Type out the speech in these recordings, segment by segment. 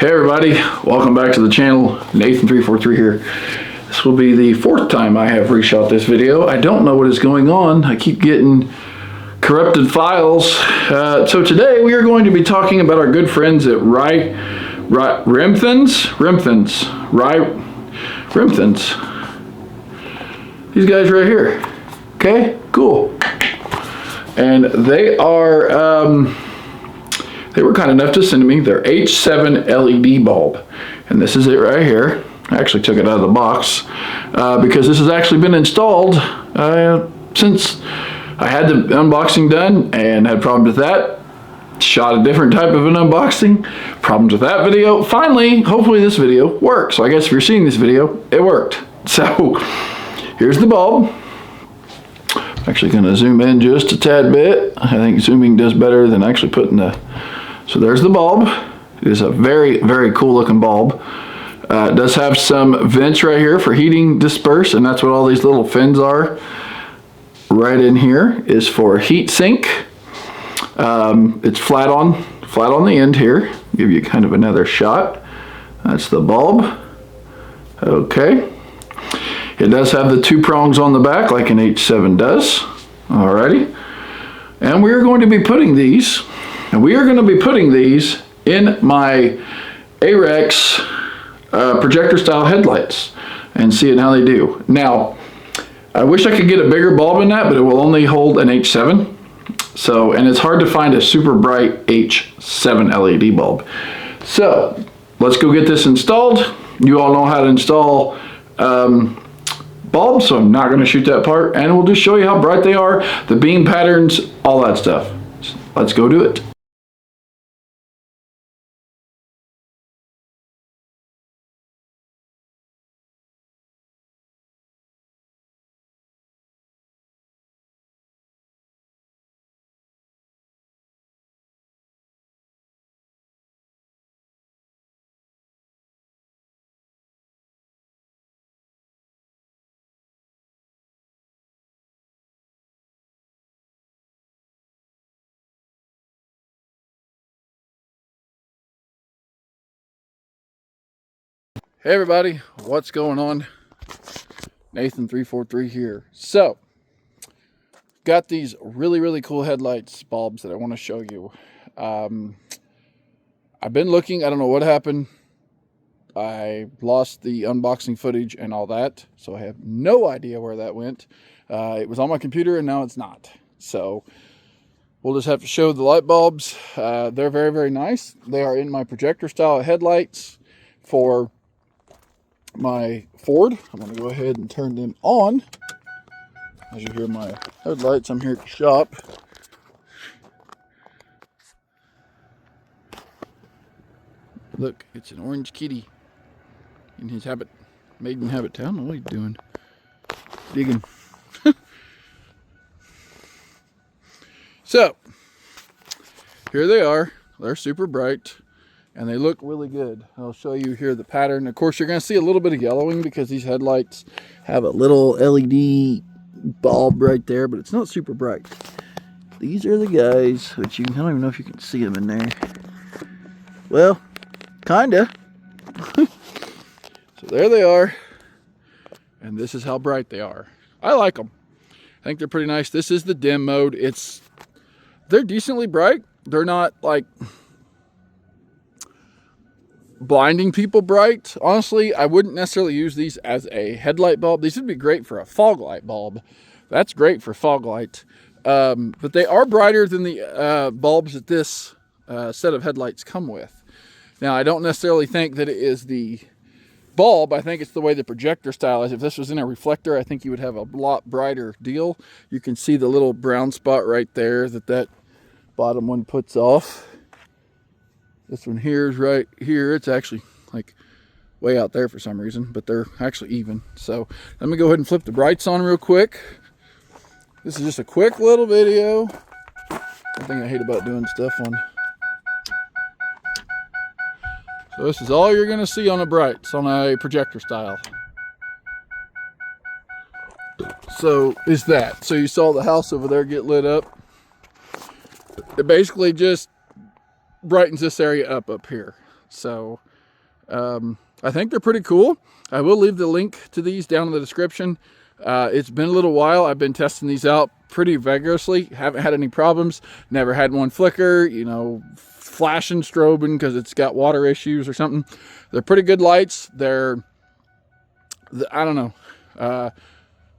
Hey everybody, welcome back to the channel. Nathan343 here. This will be the fourth time I have reshot this video. I don't know what is going on. I keep getting corrupted files. So today we are going to be talking about our good friends at RIMTHIN. These guys right here. Okay, cool. And they are they were kind enough to send me their H7 LED bulb. And this is it right here. I actually took it out of the box because this has actually been installed since I had the unboxing done and had problems with that. Shot a different type of an unboxing. Problems with that video. Finally, hopefully this video works. So I guess if you're seeing this video, it worked. So here's the bulb. I'm actually going to zoom in just a tad bit. I think zooming does better than actually putting the... So there's the bulb. It is a very, very cool looking bulb. It does have some vents right here for heating disperse, and that's what all these little fins are. Right in here is for heat sink. It's flat on the end here. Give you kind of another shot. That's the bulb. Okay. It does have the two prongs on the back like an H7 does. Alrighty. And we are going to be putting these in my AREX projector style headlights and seeing how they do. Now, I wish I could get a bigger bulb in that, but it will only hold an H7. So, and it's hard to find a super bright H7 LED bulb. So, let's go get this installed. You all know how to install bulbs, so I'm not going to shoot that part, and we'll just show you how bright they are, the beam patterns, all that stuff. Let's go do it. Hey everybody, what's going on? Nathan343 here. So, got these really cool headlights bulbs that I want to show you. I've been looking, I don't know what happened. I lost the unboxing footage and all that, so I have no idea where that went. It was on my computer and now it's not. So, we'll just have to show the light bulbs. They're very nice. They are in my projector style headlights for my Ford. I'm going to go ahead and turn them on. As you hear my headlights, I'm here at the shop. Look, it's an orange kitty in his maiden habitat. I don't know what he's doing. Digging. So, here they are. They're super bright. And they look really good. I'll show you here the pattern. Of course, you're going to see a little bit of yellowing because these headlights have a little LED bulb right there, but it's not super bright. These are the guys, which I don't even know if you can see them in there. Well, kinda. So there they are. And this is how bright they are. I like them. I think they're pretty nice. This is the dim mode. They're decently bright. They're not like blinding people bright. Honestly, I wouldn't necessarily use these as a headlight bulb. These would be great for a fog light bulb. That's great for fog light. But they are brighter than the bulbs that this set of headlights come with. Now, I don't necessarily think that it is the bulb. I think it's the way the projector style is. If this was in a reflector, I think you would have a lot brighter deal. You can see the little brown spot right there that bottom one puts off. This one here is right here. It's actually like way out there for some reason, but they're actually even. So let me go ahead and flip the brights on real quick. This is just a quick little video. One thing I hate about doing stuff on. So this is all you're going to see on the brights on a projector style. So is that. So you saw the house over there get lit up. It basically just brightens this area up here. So I think they're pretty cool. I will leave the link to these down in the description. It's been a little while. I've been testing these out pretty vigorously. Haven't had any problems. Never had one flicker, you know, flashing, strobing because it's got water issues or something. They're pretty good lights. They're, I don't know.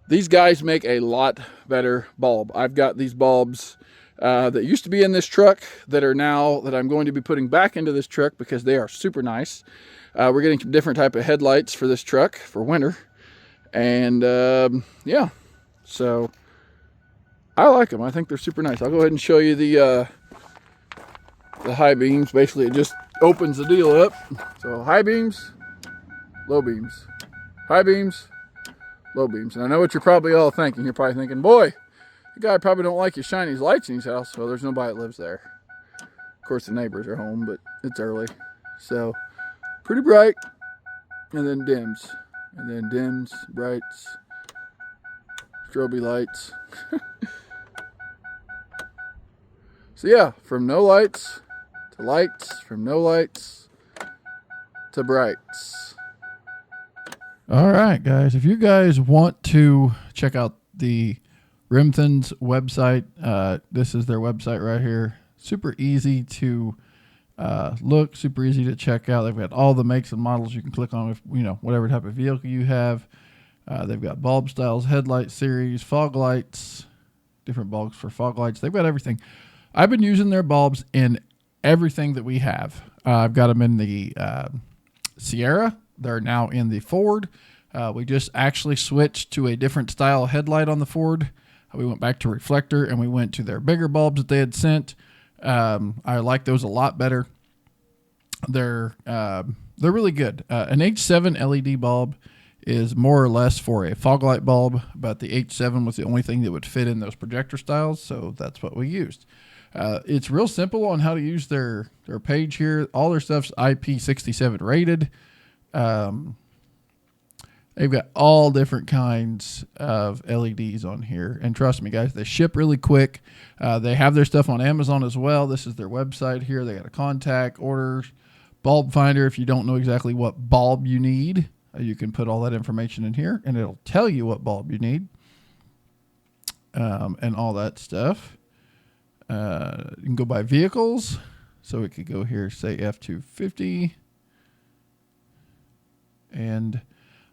These guys make a lot better bulb. I've got these bulbs that used to be in this truck that are now, that I'm going to be putting back into this truck because they are super nice. We're getting some different type of headlights for this truck for winter. And yeah, so I like them. I think they're super nice. I'll go ahead and show you the high beams. Basically, it just opens the deal up. So high beams, low beams, high beams, low beams. And I know what you're probably all thinking. You're probably thinking, boy, the guy probably don't like you shining his lights in his house. Well, there's nobody that lives there. Of course, the neighbors are home, but it's early. So pretty bright, and then dims, and then dims, brights, strobe lights. So yeah, from no lights to lights, from no lights to brights. All right, guys, if you guys want to check out the RIMTHIN's website, this is their website right here. Super easy to look, super easy to check out. They've got all the makes and models you can click on if, you know, whatever type of vehicle you have. They've got bulb styles, headlight series, fog lights, different bulbs for fog lights. They've got everything. I've been using their bulbs in everything that we have. I've got them in the Sierra. They're now in the Ford. We just actually switched to a different style headlight on the Ford. We went back to reflector, and we went to their bigger bulbs that they had sent. I like those a lot better. They're really good. An H7 LED bulb is more or less for a fog light bulb, but the H7 was the only thing that would fit in those projector styles, so that's what we used. It's real simple on how to use their page here. All their stuff's IP67 rated. They've got all different kinds of LEDs on here. And trust me, guys, they ship really quick. They have their stuff on Amazon as well. This is their website here. They got a contact, orders, bulb finder. If you don't know exactly what bulb you need, you can put all that information in here, and it'll tell you what bulb you need and all that stuff. You can go by vehicles. So we could go here, say F-250. And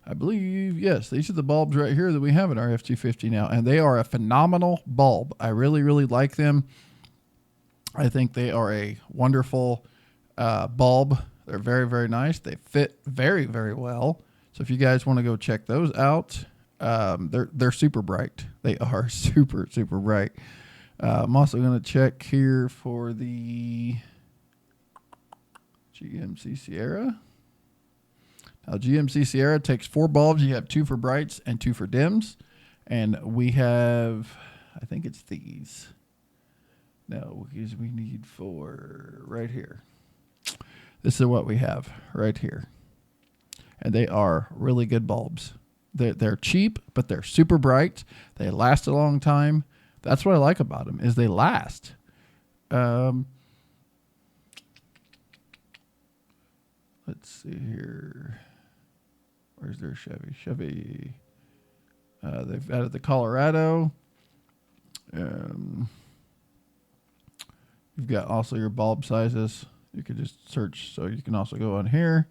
I believe, yes, these are the bulbs right here that we have in our F-250 now, and they are a phenomenal bulb. I really, really like them. I think they are a wonderful bulb. They're very, very nice. They fit very, very well. So if you guys want to go check those out, they're super bright. They are super, super bright. I'm also going to check here for the GMC Sierra. Now, GMC Sierra takes 4 bulbs. You have 2 for brights and 2 for dims. And we have, I think it's these. No, because we need 4 right here. This is what we have right here. And they are really good bulbs. They're cheap, but they're super bright. They last a long time. That's what I like about them, is they last. Let's see here. Where's their Chevy? Chevy. They've added the Colorado. You've got also your bulb sizes. You could just search. So you can also go on here.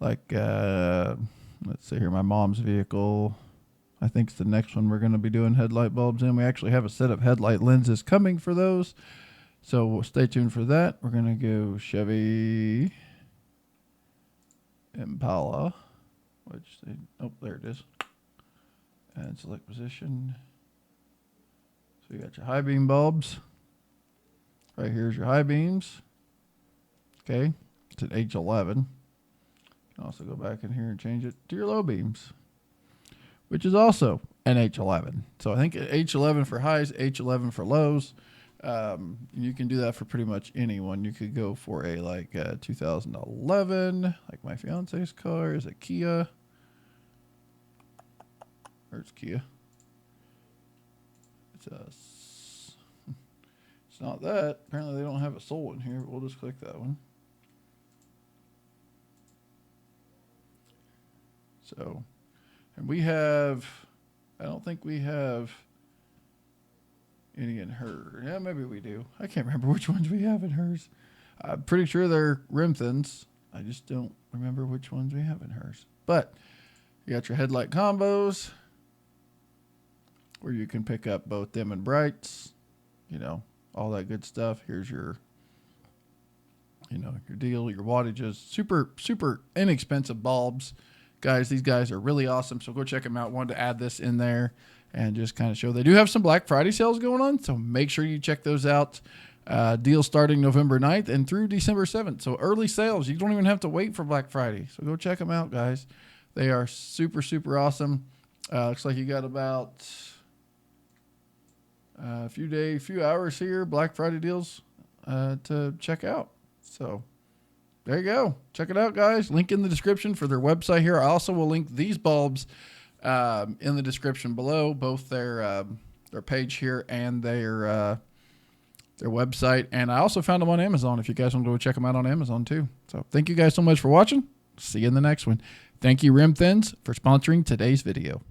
Like, let's see here, my mom's vehicle. I think it's the next one we're going to be doing headlight bulbs in. We actually have a set of headlight lenses coming for those. So we'll stay tuned for that. We're going to go Chevy Impala. Oh, there it is. And select position. So you got your high beam bulbs. Right here's your high beams. Okay, it's an H11. You can also go back in here and change it to your low beams, which is also an H11. So I think H11 for highs, H11 for lows. You can do that for pretty much anyone. You could go for a 2011, like my fiance's car is a Kia. Where's Kia? It's not that. Apparently they don't have a soul in here, but we'll just click that one. So, and we have, I don't think we have any in her. Yeah, maybe we do. I can't remember which ones we have in hers. I'm pretty sure they're RIMTHINs. I just don't remember which ones we have in hers. But you got your headlight combos where you can pick up both dim and brights, you know, all that good stuff. Here's your, you know, your deal, your wattages, super inexpensive bulbs. Guys, these guys are really awesome. So go check them out. Wanted to add this in there and just kind of show they do have some Black Friday sales going on. So make sure you check those out. Deal starting November 9th and through December 7th. So early sales. You don't even have to wait for Black Friday. So go check them out, guys. They are super awesome. Looks like you got about a few hours here, Black Friday deals to check out. So there you go. Check it out, guys. Link in the description for their website here. I also will link these bulbs in the description below, both their page here and their website. And I also found them on Amazon if you guys want to go check them out on Amazon too. So thank you guys so much for watching. See you in the next one. Thank you, RIMTHINs, for sponsoring today's video.